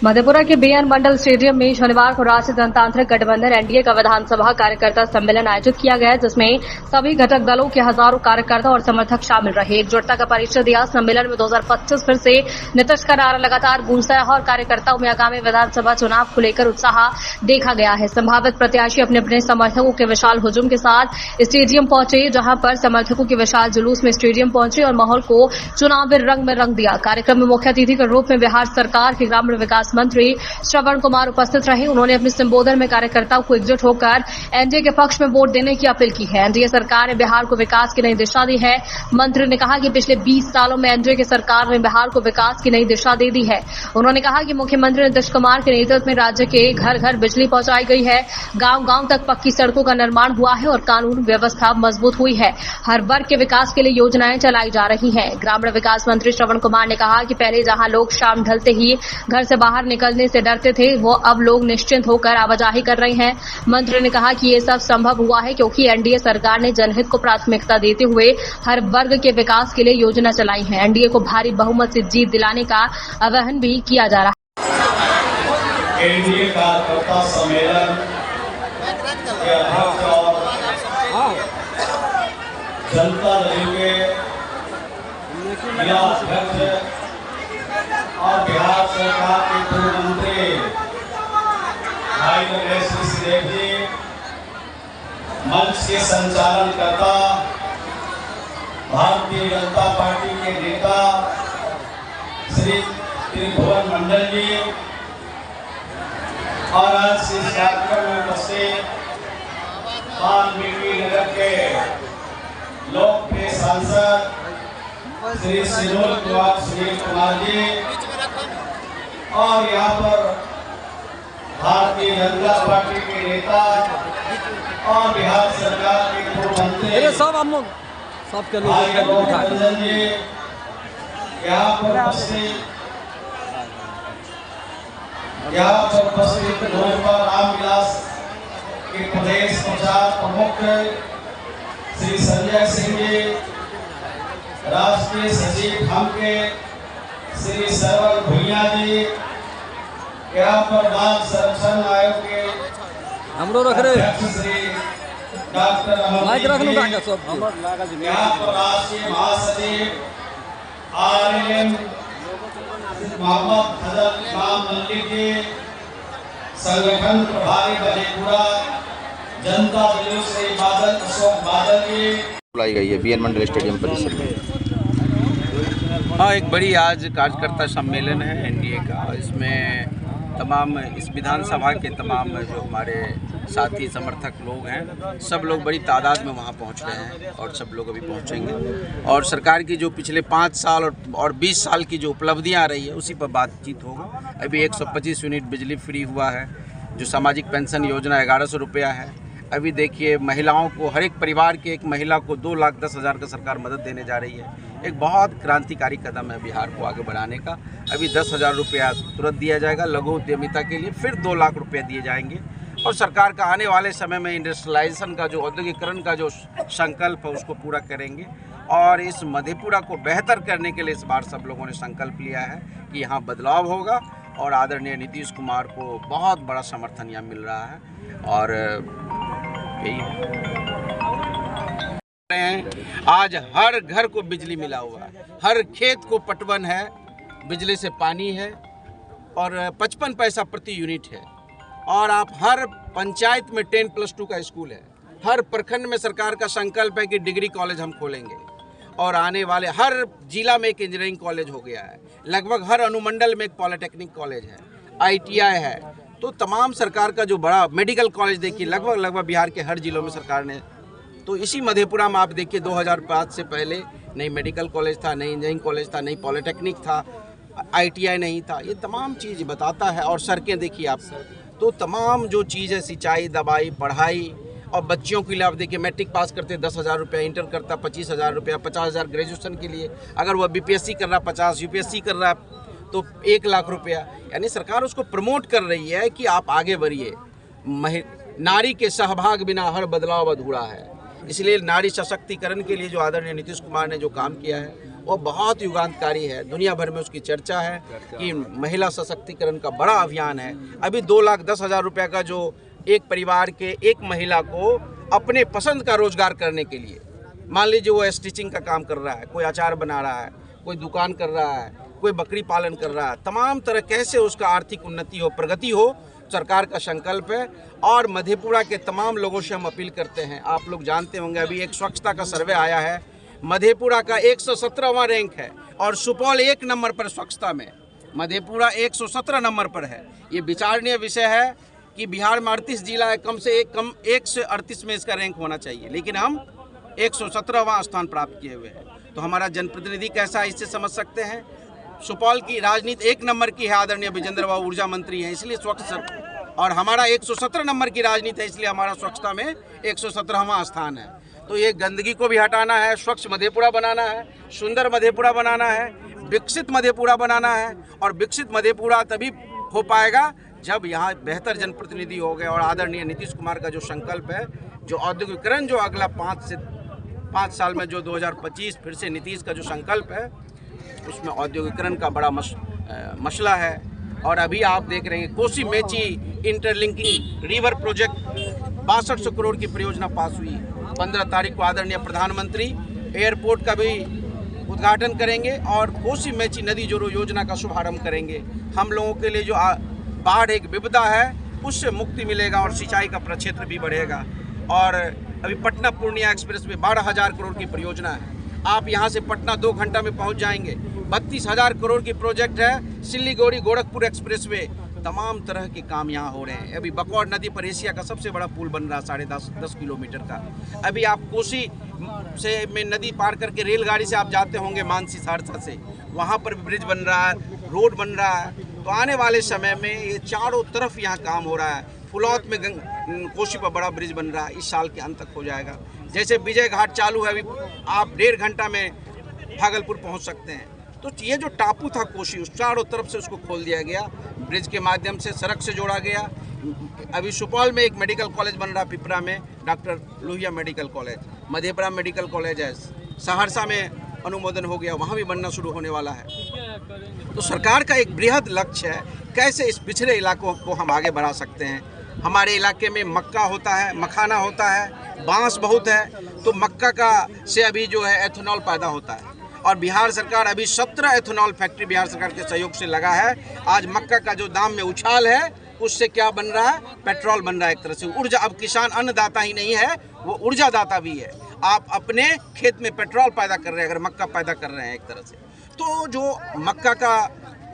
मधेपुरा के बीएन मंडल स्टेडियम में शनिवार को राष्ट्रीय जनतांत्रिक गठबंधन एनडीए का विधानसभा कार्यकर्ता सम्मेलन आयोजित किया गया, जिसमें सभी घटक दलों के हजारों कार्यकर्ता और समर्थक शामिल रहे। एकजुटता का परिचय दिया। सम्मेलन में 2025 फिर से नीतीश का नारा लगातार गूंजता रहा और कार्यकर्ताओं में आगामी विधानसभा चुनाव को लेकर उत्साह देखा गया है। संभावित प्रत्याशी अपने अपने समर्थकों के विशाल हुजूम के साथ स्टेडियम पहुंचे, जहां पर समर्थकों के विशाल जुलूस में स्टेडियम पहुंचे और माहौल को चुनावी रंग में रंग दिया। कार्यक्रम में मुख्य अतिथि के रूप में बिहार सरकार के ग्रामीण विकास मंत्री श्रवण कुमार उपस्थित रहे। उन्होंने अपने संबोधन में कार्यकर्ताओं को एकजुट होकर एनडीए के पक्ष में वोट देने की अपील की है। एनडीए सरकार ने बिहार को विकास की नई दिशा दी है। मंत्री ने कहा कि पिछले 20 सालों में एनडीए की सरकार ने बिहार को विकास की नई दिशा दे दी है। उन्होंने कहा कि मुख्यमंत्री नीतीश कुमार के नेतृत्व में राज्य के घर घर बिजली पहुंचाई गई है, गांव गांव तक पक्की सड़कों का निर्माण हुआ है और कानून व्यवस्था मजबूत हुई है। हर वर्ग के विकास के लिए योजनाएं चलाई जा रही हैं। ग्रामीण विकास मंत्री श्रवण कुमार ने कहा कि पहले जहां लोग शाम ढलते ही घर से बाहर निकलने से डरते थे, वो अब लोग निश्चिंत होकर आवाजाही कर रहे हैं। मंत्री ने कहा कि ये सब संभव हुआ है क्योंकि एनडीए सरकार ने जनहित को प्राथमिकता देते हुए हर वर्ग के विकास के लिए योजना चलाई है। एनडीए को भारी बहुमत से जीत दिलाने का आह्वान भी किया जा रहा है। एनडीए कार्यकर्ता सम्मेलन के अध्यक्ष और जनता दल के जिला अध्यक्ष और बिहार सरकार के पूर्व मंत्री भाई नरेश सिंह जी, मंच के संचालनकर्ता भारतीय जनता पार्टी के नेता श्री त्रिभुवन मंडल जी और आज इस कार्यक्रम में उपस्थित वाल्मीकि नगर के लोकप्रिय सांसद श्री सुनील कुमार जी और यहाँ पर भारतीय जनता पार्टी के नेता और बिहार सरकार के पूर्व मंत्री रंजन जी यहाँ पर उपस्थित लोजपा रामविलास के प्रदेश प्रचार प्रमुख श्री संजय सिंह जी, राष्ट्रीय सचिव हम के श्री सरवण भुइया जी, यहाँ पर बाल संरक्षण आयोग के श्री डॉक्टर यहाँ पर राष्ट्रीय महासचिव RLM मोहम्मद फजल इमाम मल्लिक जी, संगठन प्रभारी मधेपुरा जनता दल से बादल अशोक बादल जी बुलाई गई है बीएन मंडल स्टेडियम परिसर में। हाँ, एक बड़ी आज कार्यकर्ता सम्मेलन है एनडीए का। इसमें तमाम इस विधानसभा के तमाम जो हमारे साथी समर्थक लोग हैं, सब लोग बड़ी तादाद में वहाँ पहुँच रहे हैं और सब लोग अभी पहुँचेंगे और सरकार की जो पिछले 5 साल और 20 साल की जो उपलब्धियाँ आ रही है उसी पर बातचीत होगा। अभी 125 यूनिट बिजली फ्री हुआ है, जो सामाजिक पेंशन योजना 1100 रुपया है। अभी देखिए महिलाओं को, हर एक परिवार के एक महिला को 2,10,000 का सरकार मदद देने जा रही है। एक बहुत क्रांतिकारी कदम है बिहार को आगे बढ़ाने का। अभी 10,000 रुपया तुरंत दिया जाएगा लघु उद्यमिता के लिए, फिर 2 लाख रुपये दिए जाएंगे और सरकार का आने वाले समय में इंडस्ट्रियलाइजेशन का जो औद्योगिकरण का जो संकल्प है उसको पूरा करेंगे। और इस मधेपुरा को बेहतर करने के लिए इस बार सब लोगों ने संकल्प लिया है कि यहाँ बदलाव होगा और आदरणीय नीतीश कुमार को बहुत बड़ा समर्थन यहाँ मिल रहा है। और आज हर घर को बिजली मिला हुआ है, हर खेत को पटवन है, बिजली से पानी है और 55 पैसा प्रति यूनिट है। और आप हर पंचायत में 10+2 का स्कूल है। हर प्रखंड में सरकार का संकल्प है कि डिग्री कॉलेज हम खोलेंगे और आने वाले हर जिला में एक इंजीनियरिंग कॉलेज हो गया है। लगभग हर अनुमंडल में एक पॉलिटेक्निक कॉलेज है, ITI है। तो तमाम सरकार का जो बड़ा मेडिकल कॉलेज देखिए लगभग बिहार के हर जिलों में सरकार ने। तो इसी मधेपुरा में आप देखिए 2005 से पहले नहीं मेडिकल कॉलेज था, नहीं इंजीनियरिंग कॉलेज था, नहीं पॉलिटेक्निक था, ITI नहीं था। ये तमाम चीज़ बताता है। और सड़कें देखिए आप, तो तमाम जो चीज़ है, सिंचाई, दवाई, पढ़ाई और बच्चियों के लिए आप देखिए मैट्रिक पास करते 10,000 रुपया, इंटर करता 25,000 रुपया, 50,000 ग्रेजुएशन के लिए। अगर वह BPSC कर रहा 50, UPSC कर रहा तो 1 लाख रुपया। यानी सरकार उसको प्रमोट कर रही है कि आप आगे बढ़िए। नारी के सहभाग बिना हर बदलाव अधूरा है। इसलिए नारी सशक्तिकरण के लिए जो आदरणीय नीतीश कुमार ने जो काम किया है वो बहुत युगांतकारी है। दुनिया भर में उसकी चर्चा है कि महिला सशक्तिकरण का बड़ा अभियान है। अभी 2,10,000 रुपये का जो एक परिवार के एक महिला को अपने पसंद का रोजगार करने के लिए, मान लीजिए वो स्टिचिंग का काम कर रहा है, कोई अचार बना रहा है, कोई दुकान कर रहा है, कोई बकरी पालन कर रहा है, तमाम तरह कैसे उसका आर्थिक उन्नति हो, प्रगति हो, सरकार का संकल्प है। और मधेपुरा के तमाम लोगों से हम अपील करते हैं, आप लोग जानते होंगे अभी एक स्वच्छता का सर्वे आया है, मधेपुरा का 117वां रैंक है और सुपौल 1 नंबर पर स्वच्छता में, मधेपुरा 117 नंबर पर है। ये विचारणीय विषय है कि बिहार में 38 जिला है, कम से एक से 38 में इसका रैंक होना चाहिए, लेकिन हम 117वां स्थान प्राप्त किए हुए हैं। तो हमारा जनप्रतिनिधि कैसा है इससे समझ सकते हैं। सुपौल की राजनीति 1 नंबर की है, आदरणीय विजेंद्र बाबू ऊर्जा मंत्री हैं, इसलिए स्वच्छ, और हमारा 117 नंबर की राजनीति है, इसलिए हमारा स्वच्छता में 117वां स्थान है। तो ये गंदगी को भी हटाना है, स्वच्छ मधेपुरा बनाना है, सुंदर मधेपुरा बनाना है, विकसित मधेपुरा बनाना है। और विकसित मधेपुरा तभी हो पाएगा जब यहाँ बेहतर जनप्रतिनिधि हो गए। और आदरणीय नीतीश कुमार का जो संकल्प है, जो औद्योगिकरण जो अगला 5 साल में जो 2025 फिर से नीतीश का जो संकल्प है, उसमें औद्योगिकरण का बड़ा मसला है। और अभी आप देख रहे हैं Kosi Mechi interlinking river project 6200 crore की परियोजना पास हुई। 15 तारीख को आदरणीय प्रधानमंत्री एयरपोर्ट का भी उद्घाटन करेंगे और कोसी मेची नदी जोड़ो योजना का शुभारंभ करेंगे। हम लोगों के लिए जो बाढ़ एक विपदा है उससे मुक्ति मिलेगा और सिंचाई का प्रक्षेत्र भी बढ़ेगा। और अभी पटना पूर्णिया एक्सप्रेस में 12,000 करोड़ की परियोजना है, आप यहाँ से पटना 2 घंटा में पहुँच जाएंगे। 32,000 करोड़ की प्रोजेक्ट है सिल्लीगुड़ी गोरखपुर एक्सप्रेस वे, तमाम तरह के काम यहाँ हो रहे हैं। अभी बकौर नदी पर एशिया का सबसे बड़ा पुल बन रहा है 10.5 किलोमीटर का। अभी आप कोसी से में नदी पार करके रेलगाड़ी से आप जाते होंगे मानसी सहरसा से, वहाँ पर भी ब्रिज बन रहा है, रोड बन रहा है। तो आने वाले समय में ये चारों तरफ यहाँ काम हो रहा है। फुलौत में कोसी पर बड़ा ब्रिज बन रहा है, इस साल के अंत तक हो जाएगा। जैसे विजय घाट चालू है, अभी आप 1.5 घंटा में भागलपुर पहुँच सकते हैं। तो ये जो टापू था कोसी, उस चारों तरफ से उसको खोल दिया गया, ब्रिज के माध्यम से सड़क से जोड़ा गया। अभी सुपौल में एक मेडिकल कॉलेज बन रहा, पिपरा में doctor Lohia medical college, Madhepura medical college है, सहरसा में अनुमोदन हो गया, वहाँ भी बनना शुरू होने वाला है। तो सरकार का एक बृहद लक्ष्य है कैसे इस पिछड़े इलाकों को हम आगे बढ़ा सकते हैं। हमारे इलाके में मक्का होता है, मखाना होता है, बांस बहुत है, तो मक्का का से अभी जो है एथेनॉल पैदा होता है। और बिहार सरकार अभी 17 एथेनॉल फैक्ट्री बिहार सरकार के सहयोग से लगा है। आज मक्का का जो दाम में उछाल है, उससे क्या बन रहा है, पेट्रोल बन रहा है, एक तरह से ऊर्जा। अब किसान अन्नदाता ही नहीं है, वो ऊर्जा दाता भी है। आप अपने खेत में पेट्रोल पैदा कर रहे हैं अगर मक्का पैदा कर रहे हैं एक तरह से। तो जो मक्का का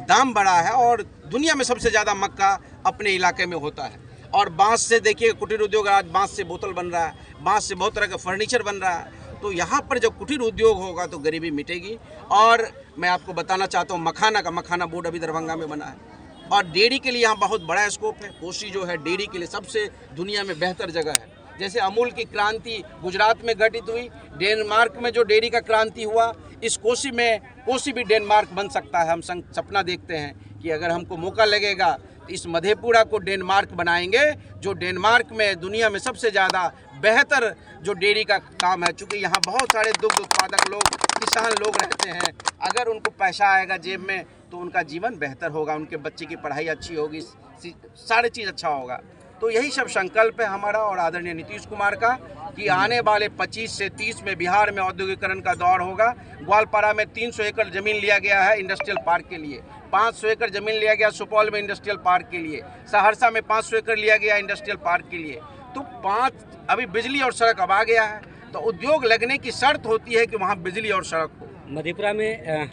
दाम बढ़ा है और दुनिया में सबसे ज़्यादा मक्का अपने इलाके में होता है। और बांस से देखिए कुटीर उद्योग, आज बांस से बोतल बन रहा है, बांस से बहुत तरह का फर्नीचर बन रहा है। तो यहाँ पर जब कुटीर उद्योग होगा तो गरीबी मिटेगी। और मैं आपको बताना चाहता हूँ मखाना बोर्ड अभी दरभंगा में बना है। और डेयरी के लिए यहाँ बहुत बड़ा स्कोप है। कोसी जो है डेयरी के लिए सबसे दुनिया में बेहतर जगह है। जैसे अमूल की क्रांति गुजरात में घटित हुई, डेनमार्क में जो डेयरी का क्रांति हुआ, इस कोसी में कोसी भी डेनमार्क बन सकता है। हम सपना देखते हैं कि अगर हमको मौका लगेगा तो इस मधेपुरा को डेनमार्क बनाएंगे, जो डेनमार्क में दुनिया में सबसे ज़्यादा बेहतर जो डेयरी का काम है। चूँकि यहाँ बहुत सारे दुग्ध उत्पादक लोग, किसान लोग रहते हैं, अगर उनको पैसा आएगा जेब में तो उनका जीवन बेहतर होगा, उनके बच्चे की पढ़ाई अच्छी होगी, सारी चीज़ अच्छा होगा। तो यही सब संकल्प है हमारा और आदरणीय नीतीश कुमार का कि आने वाले 25 से 30 में बिहार में औद्योगिकरण का दौर होगा। ग्वालपारा में 300 एकड़ ज़मीन लिया गया है इंडस्ट्रियल पार्क के लिए, 500 एकड़ ज़मीन लिया गया सुपौल में इंडस्ट्रियल पार्क के लिए, सहरसा में 500 एकड़ लिया गया इंडस्ट्रियल पार्क के लिए। तो 5 अभी बिजली और सड़क अब आ गया है, तो उद्योग लगने की शर्त होती है कि वहाँ बिजली और सड़क हो। मधेपुरा में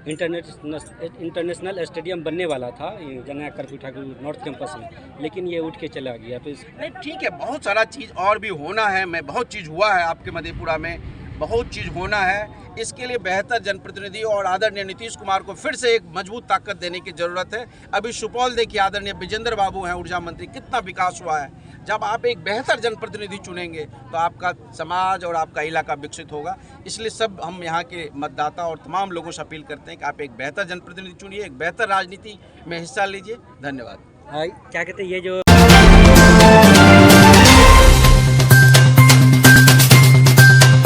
इंटरनेशनल स्टेडियम बनने वाला था जननायक कर्पूरी ठाकुर नॉर्थ कैंपस में, लेकिन ये उठ के चला गया। तो नहीं, ठीक है, बहुत सारा चीज़ और भी होना है। बहुत चीज़ हुआ है आपके मधेपुरा में, बहुत चीज़ होना है। इसके लिए बेहतर जनप्रतिनिधि और आदरणीय नीतीश कुमार को फिर से एक मजबूत ताकत देने की ज़रूरत है। अभी सुपौल देखिए, आदरणीय विजेंद्र बाबू हैं ऊर्जा मंत्री, कितना विकास हुआ है। जब आप एक बेहतर जनप्रतिनिधि चुनेंगे तो आपका समाज और आपका इलाका विकसित होगा। इसलिए सब हम यहाँ के मतदाता और तमाम लोगों से अपील करते हैं कि आप एक बेहतर जनप्रतिनिधि चुनिए, एक बेहतर राजनीति में हिस्सा लीजिए। धन्यवाद। क्या कहते हैं, ये जो